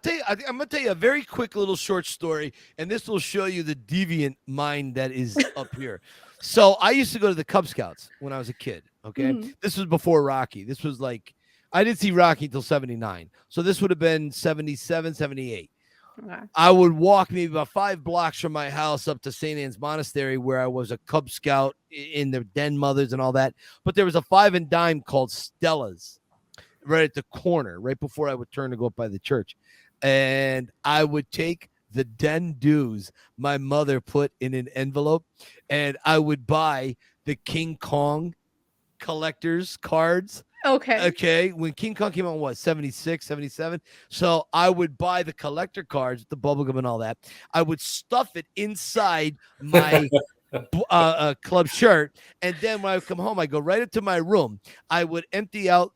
tell you. I'm going to tell you a very quick little short story, and this will show you the deviant mind that is up here. So I used to go to the Cub Scouts when I was a kid. Okay, This was before Rocky. This was like I didn't see Rocky until '79, so this would have been '77, '78. Okay. I would walk maybe about 5 blocks from my house up to St. Anne's Monastery, where I was a Cub Scout in the Den Mothers and all that. But there was a 5 and dime called Stella's right at the corner, right before I would turn to go up by the church. And I would take the den dues my mother put in an envelope, and I would buy the King Kong collector's cards. Okay. When King Kong came out, what, 76, 77? So I would buy the collector cards, the bubblegum and all that. I would stuff it inside my club shirt. And then when I would come home, I go right into my room. I would empty out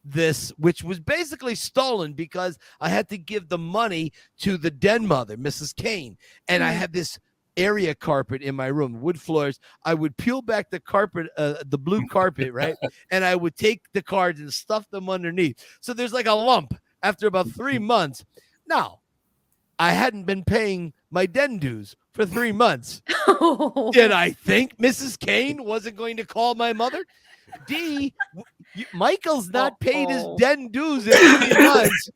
this, which was basically stolen because I had to give the money to the den mother, Mrs. Kane. And I had this area carpet in my room, wood floors. I would peel back the carpet, the blue carpet, right? And I would take the cards and stuff them underneath. So there's like a lump after about 3 months. Now, I hadn't been paying my den dues for 3 months. Did I think Mrs. Kane wasn't going to call my mother? Michael's not paid his den dues in 3 months.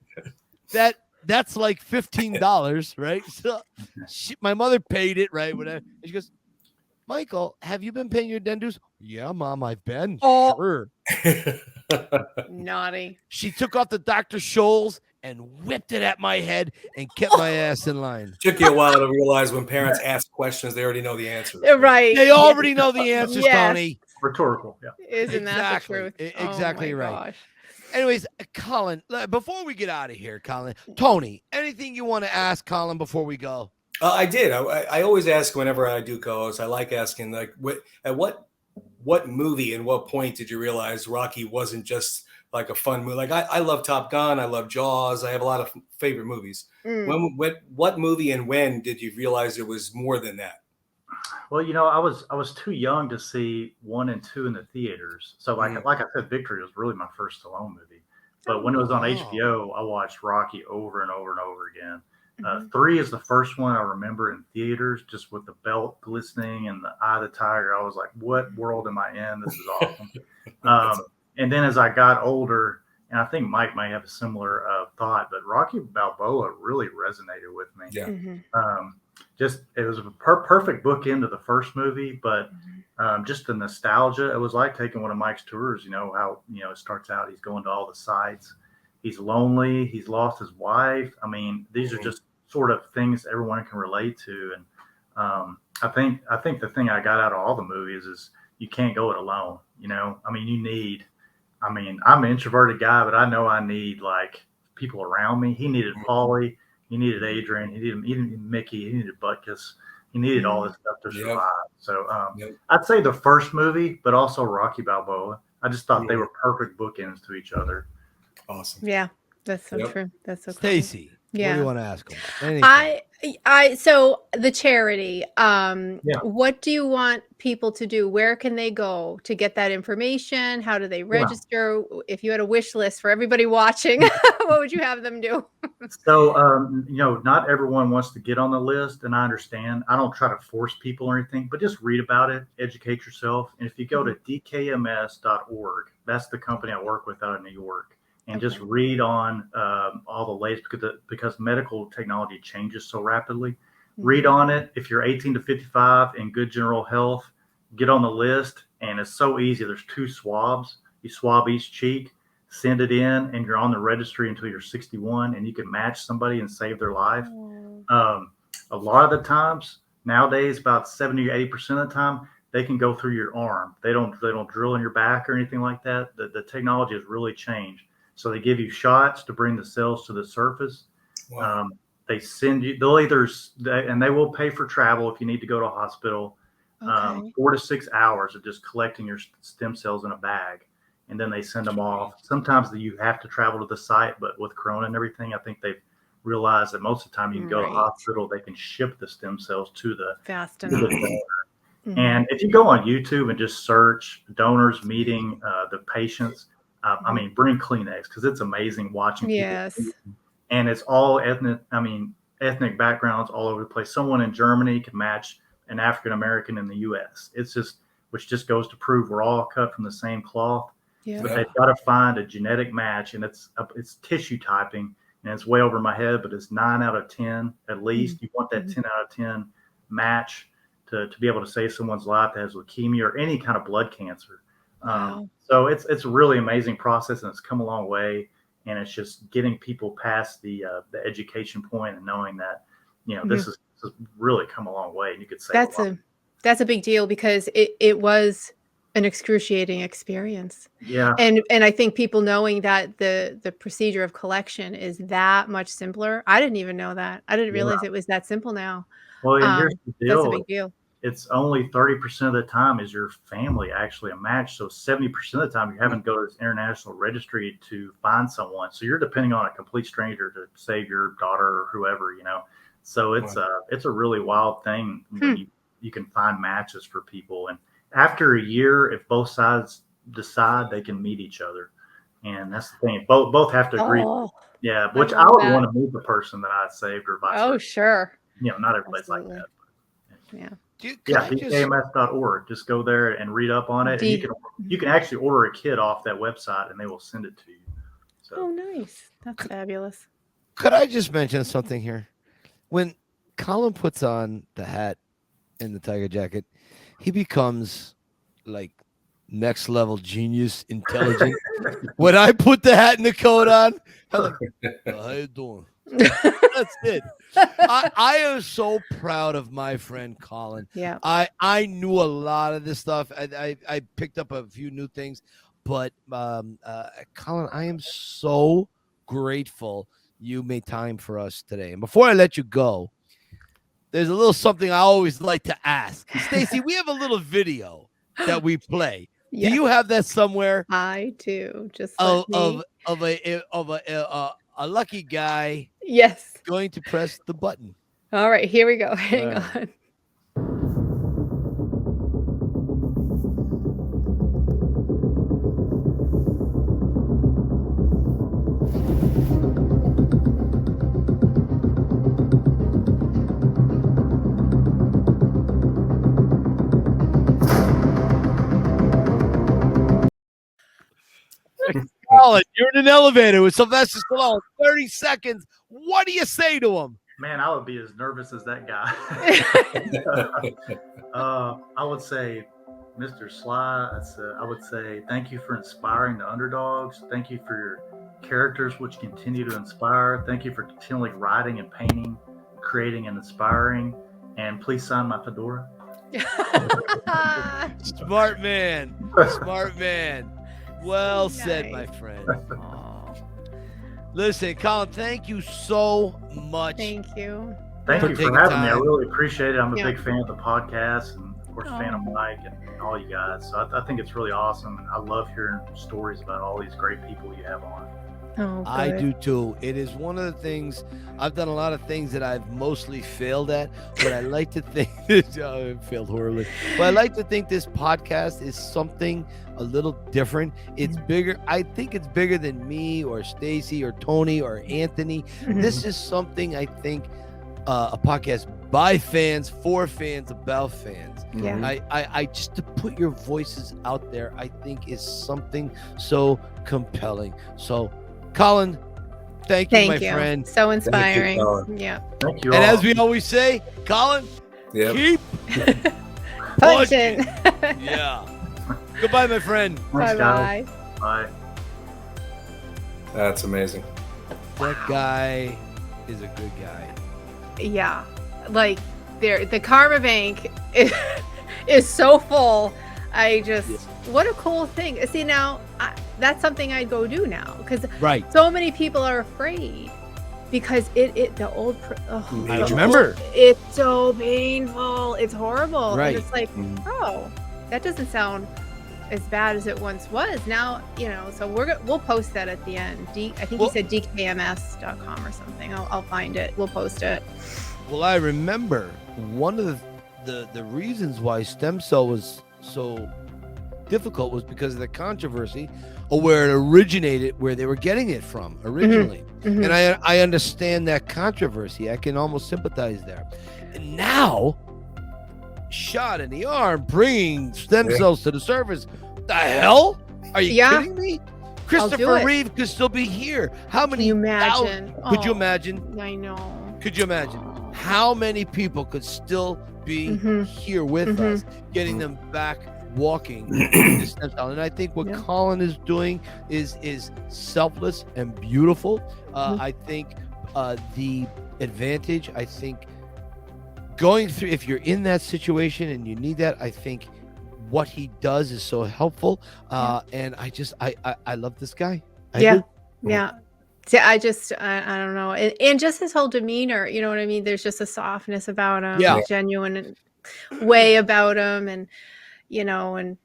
That's like $15, right? So my mother paid it, right? Whatever. And she goes, Michael, have you been paying your den dues? Yeah, Mom, I've been. Sure. Naughty. She took off the Dr. Scholl's and whipped it at my head and kept my ass in line. Took you a while to realize when parents ask questions, they already know the answers. Right. They already know the answers, Tony. Rhetorical. Yeah. Isn't that the truth? Exactly right. Gosh. Anyways, Colin, before we get out of here, Colin, Tony, anything you want to ask Colin before we go? I did. I always ask whenever I do co-host. I like asking, like, what movie and what point did you realize Rocky wasn't just like a fun movie? Like I love Top Gun, I love Jaws. I have a lot of favorite movies. What movie and when did you realize it was more than that? Well, I was too young to see 1 and 2 in the theaters. So like I said, Victory was really my first Stallone movie. But when it was on HBO, I watched Rocky over and over and over again. 3 is the first one I remember in theaters, just with the belt glistening and the eye of the tiger. I was like, what world am I in? This is awesome. And then as I got older, and I think Mike might have a similar thought, but Rocky Balboa really resonated with me. Yeah. It was a perfect bookend to the first movie, but just the nostalgia. It was like taking one of Mike's tours. How it starts out. He's going to all the sites. He's lonely. He's lost his wife. I mean, these are just sort of things everyone can relate to. And I think the thing I got out of all the movies is you can't go it alone. I mean, I'm an introverted guy, but I know I need like people around me. He needed Paulie. He needed Adrian. He needed Mickey. He needed Butkus. He needed all this stuff to survive. So I'd say the first movie, but also Rocky Balboa. I just thought they were perfect bookends to each other. Awesome. Yeah, that's so true. That's so cool. Stacy, what do you want to ask him? Anything? So the charity, what do you want people to do? Where can they go to get that information? How do they register? If you had a wish list for everybody watching, what would you have them do? So, not everyone wants to get on the list, and I understand. I don't try to force people or anything, but just read about it, educate yourself. And if you go to dkms.org, that's the company I work with out of New York. and just read on all the latest because medical technology changes so rapidly. Read on it. If you're 18 to 55 in good general health, get on the list. And it's so easy. There's 2 swabs. You swab each cheek, send it in, and you're on the registry until you're 61, and you can match somebody and save their life. A lot of the times nowadays, about 70 or 80% of the time, they can go through your arm. They don't drill in your back or anything like that. The technology has really changed. So they give you shots to bring the cells to the surface. Wow. They send you, and they will pay for travel if you need to go to a hospital. 4 to 6 hours of just collecting your stem cells in a bag, and then they send them off. Sometimes you have to travel to the site, but with Corona and everything, I think they've realized that most of the time you can go to the hospital, they can ship the stem cells to the donor. And if you go on YouTube and just search donors meeting the patients, bring Kleenex, because it's amazing watching people. And it's all ethnic backgrounds all over the place. Someone in Germany can match an African American in the U.S. Which just goes to prove we're all cut from the same cloth. But they've got to find a genetic match, and it's tissue typing, and it's way over my head, but it's 9 out of 10 at least. You want that 10 out of 10 match to be able to save someone's life that has leukemia or any kind of blood cancer. So it's a really amazing process, and it's come a long way. And it's just getting people past the education point and knowing that, this has really come a long way, and you could say that's a big deal, because it was an excruciating experience. Yeah. And I think people knowing that the procedure of collection is that much simpler. I didn't even know that. I didn't realize it was that simple now. Well, and here's the deal. That's a big deal. It's only 30% of the time is your family actually a match. So 70% of the time you're having to go to this international registry to find someone. So you're depending on a complete stranger to save your daughter or whoever, So it's a really wild thing when you can find matches for people. And after a year, if both sides decide, they can meet each other. And that's the thing. Both have to agree. Yeah, which I would want to meet the person that I saved or vice versa. Sure. Not everybody's like that. But, yeah. DKMS.org. Just go there and read up on it. And you can actually order a kit off that website, and they will send it to you. So. Oh, nice. That's fabulous. Could I just mention something here? When Colin puts on the hat and the tiger jacket, he becomes like next level genius, intelligent. When I put the hat and the coat on, I'm like, how you doing? That's it. I am so proud of my friend Colin. Yeah. I knew a lot of this stuff. I picked up a few new things, but Colin, I am so grateful you made time for us today. And before I let you go, there's a little something I always like to ask. Stacy, we have a little video that we play. Yes. Do you have that somewhere? I do. Just of a lucky guy. Yes. Going to press the button. All right, here we go. Hang on. Colin, you're in an elevator with Sylvester Stallone. 30 seconds. What do you say to him? Man, I would be as nervous as that guy. I would say, Mr. Sly, I would say thank you for inspiring the underdogs. Thank you for your characters, which continue to inspire. Thank you for continually writing and painting, creating and inspiring. And please sign my fedora. Smart man. Smart man. Well said, my friend. Listen, Colin, thank you so much. Thank you. Thank you for having me. I really appreciate it. I'm a big fan of the podcast, and of course, fan of Mike and all you guys. So I think it's really awesome, and I love hearing stories about all these great people you have on. Oh, I do too. It is one of the things. I've done a lot of things that I've mostly failed at, but I like to think I failed horribly. But I like to think this podcast is something a little different. It's bigger. I think it's bigger than me or Stacy or Tony or Anthony. This is something I think a podcast by fans, for fans, about fans. Yeah. I just to put your voices out there, I think is something so compelling. So Colin, thank you, my friend. So inspiring. Yeah. Thank you. And all. as we always say, Colin, keep punching. Yeah. Goodbye, my friend. Thanks, Bye-bye. Bye. That's amazing. That guy is a good guy. Yeah. Like the karma bank is so full. What a cool thing. See, now that's something I'd go do now, because so many people are afraid because the old I remember it's so painful. It's horrible. Right. And it's like, oh, that doesn't sound as bad as it once was. Now, so we'll post that at the end. I think he said dkms.com or something. I'll find it. We'll post it. Well, I remember one of the reasons why stem cell was so difficult was because of the controversy or where it originated, where they were getting it from originally. Mm-hmm. And I understand that controversy. I can almost sympathize there. And now, shot in the arm, bringing stem cells to the surface. The hell? Are you kidding me? Christopher Reeve could still be here. How many? Can you imagine? Could you imagine? I know. Could you imagine how many people could still be here with us, getting them back walking this stem cell? And I think what Colin is doing is selfless and beautiful. I think the advantage, I think going through, if you're in that situation and you need that, I think what he does is so helpful. And I love this guy. I do. Yeah. See, I don't know. And just his whole demeanor, you know what I mean? There's just a softness about him, a genuine way about him. And, and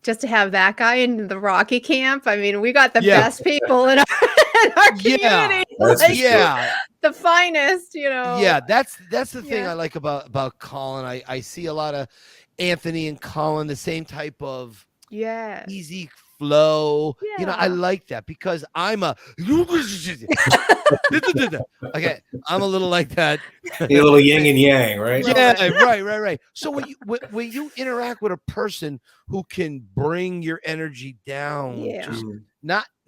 just to have that guy in the Rocky camp. I mean, we got the best people in our community. The finest, Yeah, that's the thing I like about Colin. I see a lot of Anthony and Colin, the same type of easy flow. I like that because I'm a okay. I'm a little like that. You're a little yin and yang, right? Yeah, right. So when you interact with a person who can bring your energy down,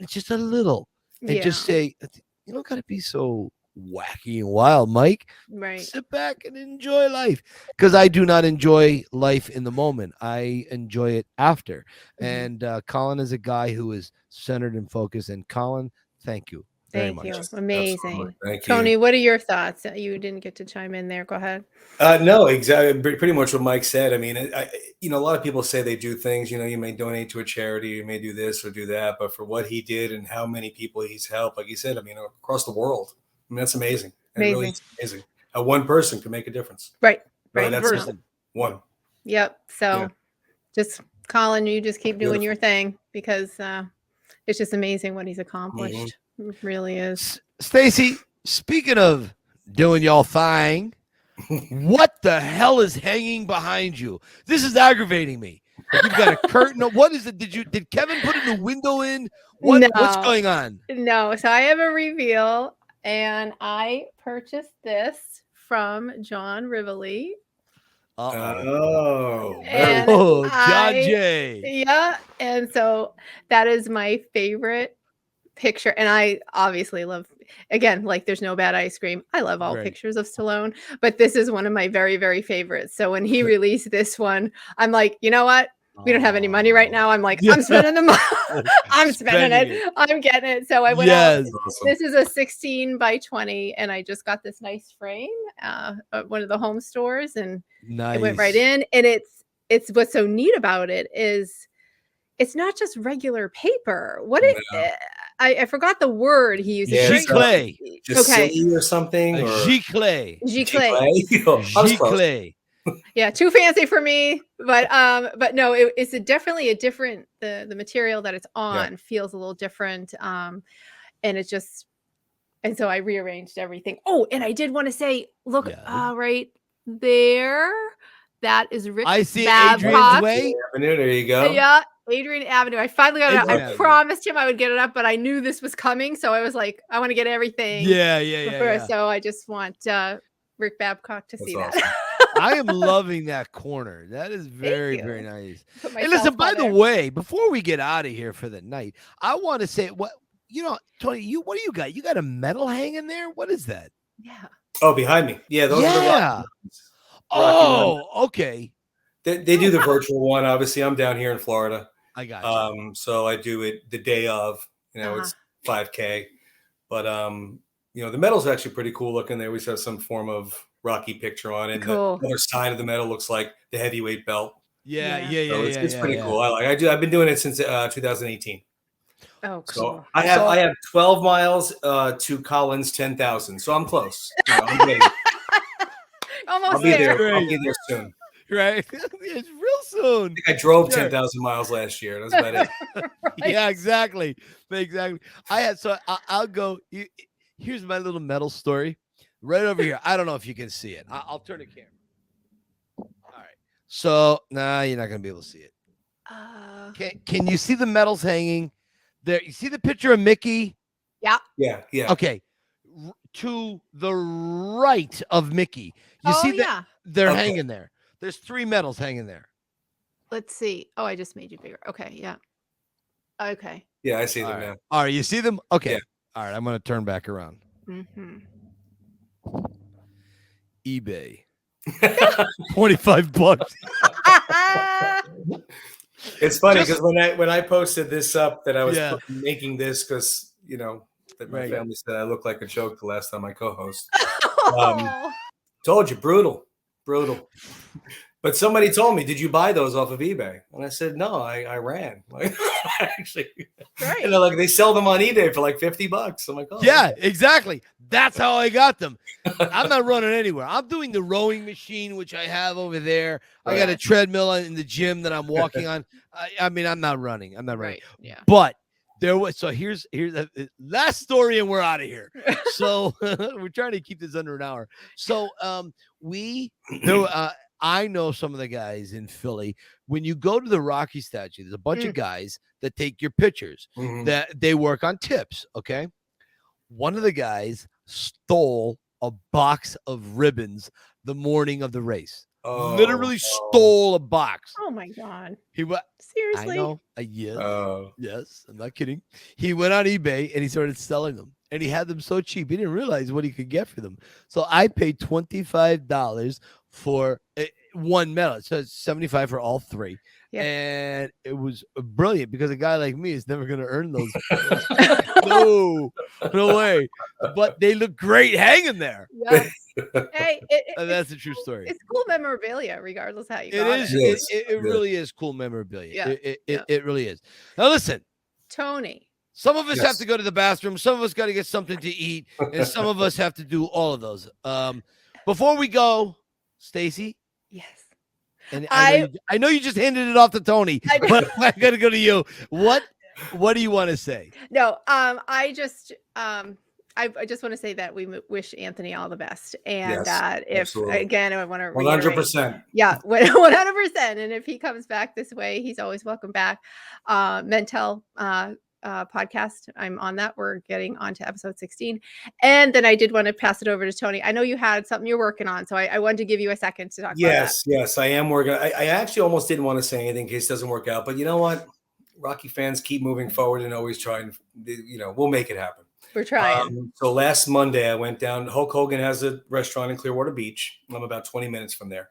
just a little, and just say, you don't got to be so wacky and wild, Mike. Right. Sit back and enjoy life, because I do not enjoy life in the moment. I enjoy it after. And Colin is a guy who is centered and focused. And Colin, thank you very much. Thank you. Amazing. Thank Tony, you. what are your thoughts? You didn't get to chime in there. Go ahead. No, exactly. Pretty much what Mike said. I mean, a lot of people say they do things, you may donate to a charity, you may do this or do that, but for what he did and how many people he's helped, like he said, I mean, across the world, I mean, that's amazing. Really, it's amazing. One person can make a difference. Right. That's person. One. Yep. So just Colin, you just keep doing your thing, because it's just amazing what he's accomplished. It really is. Stacy, speaking of doing y'all thing, what the hell is hanging behind you? This is aggravating me. You've got a curtain. What is it? Did Kevin put a new window in? What's going on? No. So I have a reveal, and I purchased this from John Rivoli. John J. Yeah. And so that is my favorite picture. And I obviously love, again, like there's no bad ice cream. I love all pictures of Stallone, but this is one of my very, very favorites. So when he released this one, I'm like, you know what? We don't have any money right now. I'm like, I'm spending the money. I'm spending it. I'm getting it. So I went out. Awesome. This is a 16 by 20. And I just got this nice frame at one of the home stores. And it went right in. And it's what's so neat about it is it's not just regular paper. I forgot the word he used. Giclée. Or something. Giclée. Giclée. Yeah, too fancy for me, but no, it's definitely a different. The material that it's on feels a little different, and it's just, and so I rearranged everything. Oh, and I did want to say, look, right there, that is Rick. I see Babcock. Adrian's Way. Avenue, there you go. Yeah, Adrian Avenue. I finally got it up. I promised him I would get it up, but I knew this was coming, so I was like, I want to get everything. Yeah. So I just want Rick Babcock to see awesome. that. I am loving that corner. That is very, very nice. And listen, by the way, before we get out of here for the night, I want to say Tony, what do you got? You got a medal hanging there? What is that? Yeah. Oh, behind me. Yeah, those are the Rocky ones. Okay. They do the virtual one. Obviously, I'm down here in Florida. I got you. So I do it the day of. It's 5K. But the medal's actually pretty cool looking. They always have some form of Rocky picture on it. And Cool. the other side of the medal looks like the heavyweight belt. Yeah. So it's pretty cool. I've been doing it since 2018. Oh, cool. So I have 12 miles to Colin's 10,000. So I'm close. I'm getting Almost I'll be there. I'll be there soon. Right. It's real soon. I think I drove 10,000 miles last year. That's about it. Right. Yeah, exactly. I'll go. Here's my little medal story right over here. I don't know if you can see it. I'll turn the camera. All right. So, you're not going to be able to see it. Can you see the medals hanging there? You see the picture of Mickey? Yeah. Yeah. Okay. To the right of Mickey. You see that they're hanging there. There's 3 medals hanging there. Let's see. Oh, I just made you bigger. Okay. Yeah. Okay. Yeah, I see them now. All right. You see them? Okay. Yeah. All right. I'm going to turn back around. Mm-hmm. eBay. $25. It's funny because when I posted this up that I was making this because that my Right. family said I looked like a joke the last time I co-host. Oh. Told you, brutal. But somebody told me, "Did you buy those off of eBay?" And I said, "No, I ran." Like actually, Right. and they're like, they sell them on eBay for like $50. I'm like, oh, yeah, exactly. That's how I got them. I'm not running anywhere. I'm doing the rowing machine, which I have over there. I got a treadmill in the gym that I'm walking on. I'm not running. Right. Yeah. But there was here's the last story, and we're out of here. So we're trying to keep this under an hour. So I know some of the guys in Philly. When you go to the Rocky statue, there's a bunch of guys that take your pictures. That they work on tips. Okay. One of the guys stole a box of ribbons the morning of the race. Literally stole a box. Oh my God. I Seriously? know. Yes, I'm not kidding. He went on eBay and he started selling them, and he had them so cheap he didn't realize what he could get for them. So I paid $25 for one medal. So it's $75 for all 3. Yeah. And it was brilliant because a guy like me is never going to earn those. No way. But they look great hanging there. Yeah. Hey, that's a true story. It's cool memorabilia, regardless how you got it is. It really is cool memorabilia. Yeah. It really is. Now listen, Tony. Some of us have to go to the bathroom. Some of us got to get something to eat, and some of us have to do all of those. Before we go, Stacy. Yes. And I know you just handed it off to Tony, but I got to go to you. What do you want to say? No, I just want to say that we wish Anthony all the best, and if absolutely. Again, I want to 100%. Yeah, 100%. And if he comes back this way, he's always welcome back. Mental podcast, I'm on that. We're getting on to episode 16, and then I did want to pass it over to Tony. I know you had something you're working on, so I wanted to give you a second to talk. Yes, I am working. I actually almost didn't want to say anything in case it doesn't work out, but you know what? Rocky fans keep moving forward and always trying. We'll make it happen. We're trying. So last Monday, I went down. Hulk Hogan has a restaurant in Clearwater Beach. I'm about 20 minutes from there,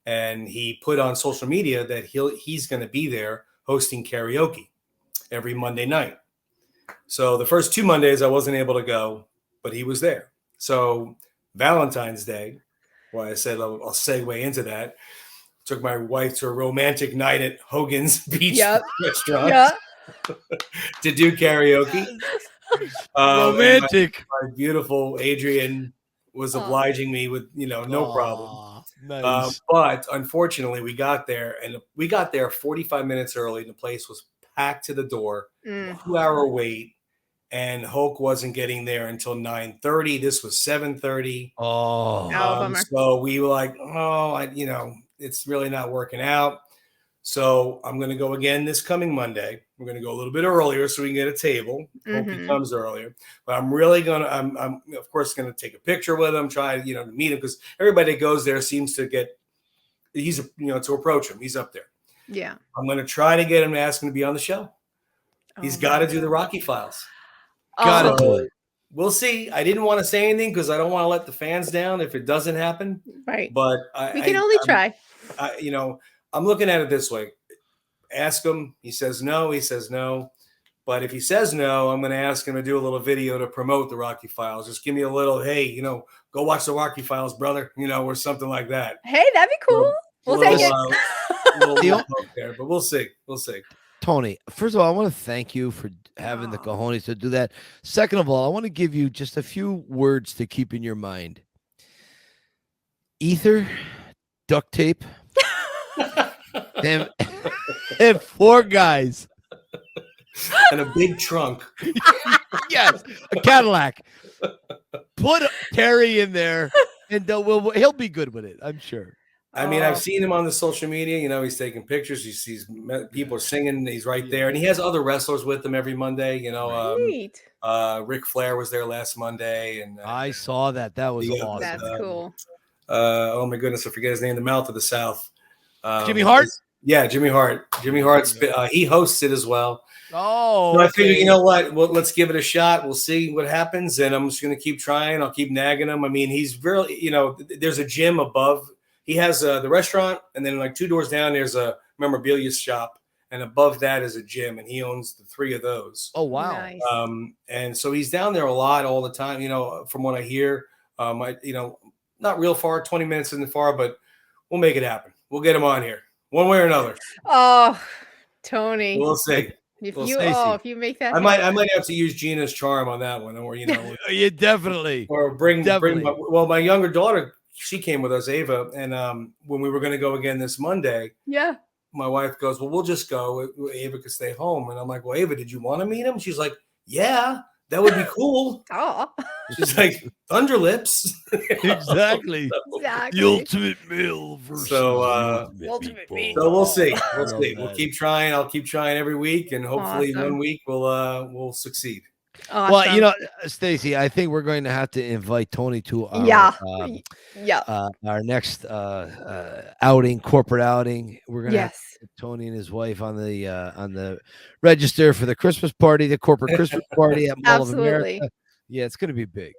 and he put on social media that he's going to be there hosting karaoke every Monday night. So the first 2 Mondays I wasn't able to go, but he was there. So Valentine's Day, I said I'll segue into that. Took my wife to a romantic night at Hogan's Beach restaurant to do karaoke. Romantic. My beautiful Adrian was obliging me with, no problem. Nice. But unfortunately, we got there 45 minutes early, and the place was packed to the door. 2-hour wait, and Hulk wasn't getting there until 9:30. This was 7:30. So we were like, it's really not working out. So I'm going to go again this coming Monday. We're going to go a little bit earlier so we can get a table. Hope he comes earlier. But I'm really I'm of course going to take a picture with him, try to meet him, because everybody that goes there seems to to approach him. He's up there. Yeah. I'm going to try to get him to ask him to be on the show. He's got to do the Rocky Files. Gotta Oh, do it. We'll see. I didn't want to say anything because I don't want to let the fans down if it doesn't happen. right. But We can only try. I'm looking at it this way. Ask him. He says no. He says no. But if he says no, I'm going to ask him to do a little video to promote the Rocky Files. Just give me a little, hey, go watch the Rocky Files, brother, or something like that. Hey, that'd be cool. We'll take it. Little poke there, but we'll see. We'll see. Tony, first of all, I want to thank you for having the cojones to do that. Second of all, I want to give you just a few words to keep in your mind. Ether, duct tape, and 4 guys. And a big trunk. Yes, a Cadillac. Put Terry in there, and he'll be good with it, I'm sure. I mean, I've seen him on the social media. He's taking pictures. He sees people singing. He's right there, and he has other wrestlers with him every Monday. Ric Flair was there last Monday, and I saw that. That was awesome. That's cool. Oh my goodness, I forget his name. The Mouth of the South. Jimmy Hart. Yeah, Jimmy Hart. Jimmy Hart's he hosts it as well. Oh, so I figured, you know what? Well, let's give it a shot. We'll see what happens, and I'm just going to keep trying. I'll keep nagging him. I mean, he's really, there's a gym above. He has the restaurant, and then like 2 doors down, there's a memorabilia shop, and above that is a gym, and he owns the 3 of those. Oh wow! Nice. And so he's down there a lot, all the time. From what I hear, not real far, 20 minutes isn't far, but we'll make it happen. We'll get him on here, one way or another. Oh, Tony. We'll see. If Stacey, you make that, I might have to use Gina's charm on that one, or you definitely, or bring my younger daughter. She came with us, Ava, and when we were going to go again this Monday, yeah, my wife goes, "Well, we'll just go. Ava could stay home." And I'm like, "Well, Ava, did you want to meet him?" She's like, "Yeah, that would be cool." Oh, she's like, "Thunder Lips." Exactly. Exactly. The ultimate male versus ultimate male. So we'll see. We'll see. We'll keep trying. I'll keep trying every week, and hopefully one week we'll succeed. Awesome. Well, Stacy, I think we're going to have to invite Tony to our our next corporate outing. We're going to have Tony and his wife on the register for the Christmas party, the corporate Christmas party at Mall of America. Yeah, it's going to be big.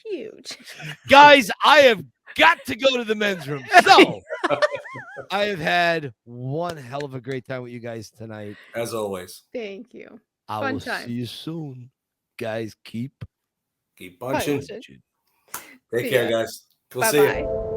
Huge. Guys, I have got to go to the men's room. So I have had one hell of a great time with you guys tonight. As always. Thank you. I will see you soon. Guys, keep punching. Take care, guys. We'll Bye-bye. see you.